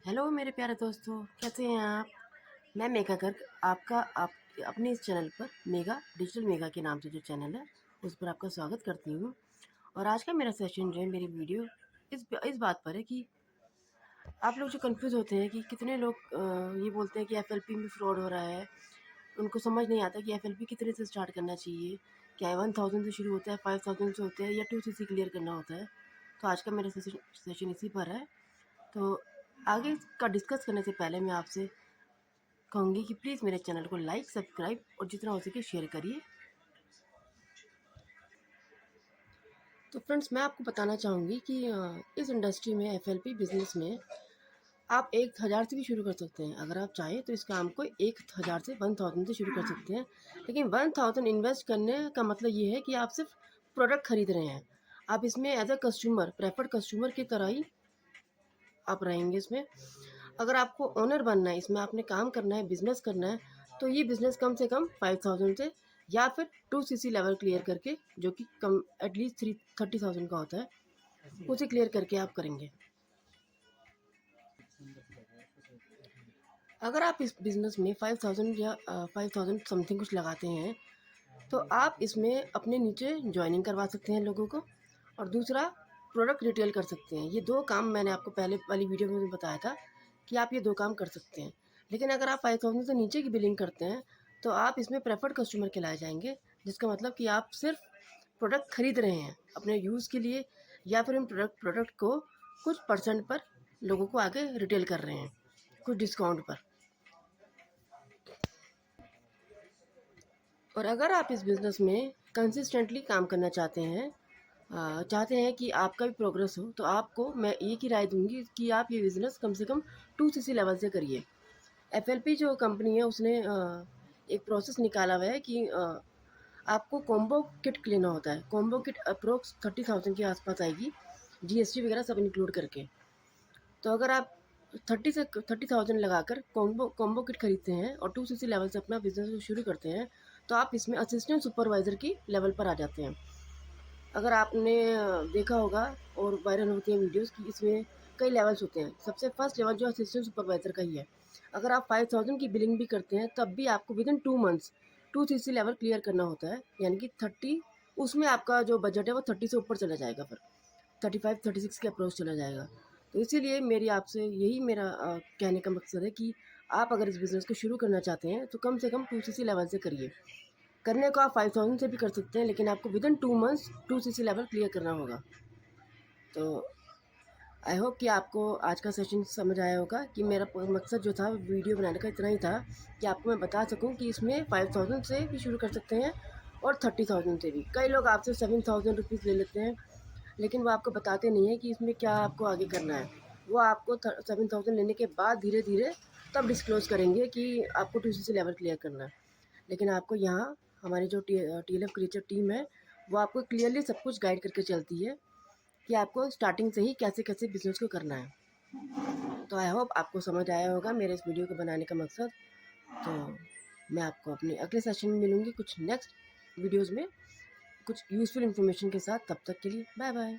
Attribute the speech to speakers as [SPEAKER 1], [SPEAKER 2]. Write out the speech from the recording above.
[SPEAKER 1] Hello मेरे प्यारे दोस्तों, कैसे हैं आप। मैं मेघा गर्ग, आप अपने इस चैनल पर मेघा डिजिटल मेघा के नाम से जो चैनल है उस पर आपका स्वागत करती हूँ। और आज का मेरा सेशन जो है, मेरी वीडियो इस बात पर है कि आप लोग जो कंफ्यूज होते हैं कि कितने लोग ये बोलते हैं कि एफएलपी में फ्रॉड हो रहा है। उनको समझ नहीं आता कि एफएलपी कितने से स्टार्ट करना चाहिए। क्या 1000 से शुरू होता है, 5000 से होता है, या 2cc क्लियर करना होता है। तो आज का मेरा सेशन इसी पर है। तो आगे का डिस्कस करने से पहले मैं आपसे कहूँगी कि प्लीज़ मेरे चैनल को लाइक, सब्सक्राइब और जितना हो सके शेयर करिए। तो फ्रेंड्स, मैं आपको बताना चाहूँगी कि इस इंडस्ट्री में, एफएलपी बिजनेस में, आप 1000 से भी शुरू कर सकते हैं। अगर आप चाहें तो इस काम को 1000 से 1000 से शुरू कर सकते हैं। लेकिन 1000 इन्वेस्ट करने का मतलब ये है कि आप सिर्फ प्रोडक्ट खरीद रहे हैं। आप इसमें as a customer, preferred customer की तरह ही आप रहेंगे इसमें। अगर आपको ओनर बनना है, इसमें आपने काम करना है, बिजनेस करना है, तो ये बिजनेस कम से कम 5000 से या फिर 2cc लेवल क्लियर करके, जो कि कम एटलीस्ट 30,000 का होता है, उसे क्लियर करके आप करेंगे। अगर आप इस बिज़नेस में 5000 या 5000 समथिंग कुछ लगाते हैं, तो आप इसमें अपने नीचे जॉइनिंग करवा सकते हैं लोगों को, और दूसरा प्रोडक्ट रिटेल कर सकते हैं। ये 2 काम मैंने आपको पहले वाली वीडियो में भी बताया था कि आप ये 2 काम कर सकते हैं। लेकिन अगर आप 5000 से नीचे की बिलिंग करते हैं, तो आप इसमें प्रेफर्ड कस्टमर कहलाए जाएँगे, जिसका मतलब कि आप सिर्फ प्रोडक्ट खरीद रहे हैं अपने यूज़ के लिए, या फिर उन प्रोडक्ट को कुछ परसेंट पर लोगों को आगे रिटेल कर रहे हैं, कुछ डिस्काउंट पर। और अगर आप इस बिज़नेस में कंसिस्टेंटली काम करना चाहते हैं कि आपका भी प्रोग्रेस हो, तो आपको मैं एक ही राय दूंगी कि आप ये बिज़नेस कम से कम 2cc लेवल से करिए। एफएलपी जो कंपनी है, उसने एक प्रोसेस निकाला हुआ है कि आपको कॉम्बो किट लेना होता है। कॉम्बो किट अप्रोक्स 30,000 के आसपास आएगी, जीएसटी वगैरह सब इंक्लूड करके। तो अगर आप 30,000 लगाकर कॉम्बो कॉम्बो किट खरीदते हैं और 2cc लेवल से अपना बिजनेस शुरू करते हैं, तो आप इसमें असिस्टेंट सुपरवाइज़र की लेवल पर आ जाते हैं। अगर आपने देखा होगा और वायरल होती हैं वीडियोस कि इसमें कई लेवल्स होते हैं। सबसे फर्स्ट लेवल जो असिस्टेंट सुपरवाइज़र का ही है। अगर आप 5000 की बिलिंग भी करते हैं, तब भी आपको within 2 months 2cc level clear करना होता है, यानी कि 30, उसमें आपका जो बजट है वो 30 से ऊपर चला जाएगा, फिर 35-36 के अप्रोच चला जाएगा। तो इसीलिए मेरी आपसे यही मेरा कहने का मकसद है कि आप अगर इस बिज़नेस को शुरू करना चाहते हैं, तो कम से कम 2cc लेवल से करिए। करने को आप 5000 से भी कर सकते हैं, लेकिन आपको within 2 months 2cc level clear करना होगा। तो आई होप कि आपको आज का सेशन समझ आया होगा कि मेरा मकसद जो था वीडियो बनाने का इतना ही था कि आपको मैं बता सकूं कि इसमें 5000 से भी शुरू कर सकते हैं और 30,000 से भी। कई लोग आपसे 7000 रुपीज़ ले लेते हैं, लेकिन वो आपको बताते नहीं हैं कि इसमें क्या आपको आगे करना है। वो आपको 7000 लेने के बाद धीरे धीरे तब डिस्क्लोज़ करेंगे कि आपको 2cc लेवल क्लियर करना है। लेकिन आपको यहाँ हमारी जो टीएलएफ क्रिएचर टीम है, वो आपको क्लियरली सब कुछ गाइड करके चलती है कि आपको स्टार्टिंग से ही कैसे कैसे बिजनेस को करना है। तो आई होप आपको समझ आया होगा मेरे इस वीडियो को बनाने का मकसद। तो मैं आपको अपने अगले सेशन में मिलूँगी कुछ नेक्स्ट वीडियोज़ में कुछ यूज़फुल इन्फॉर्मेशन के साथ। तब तक के लिए बाय बाय।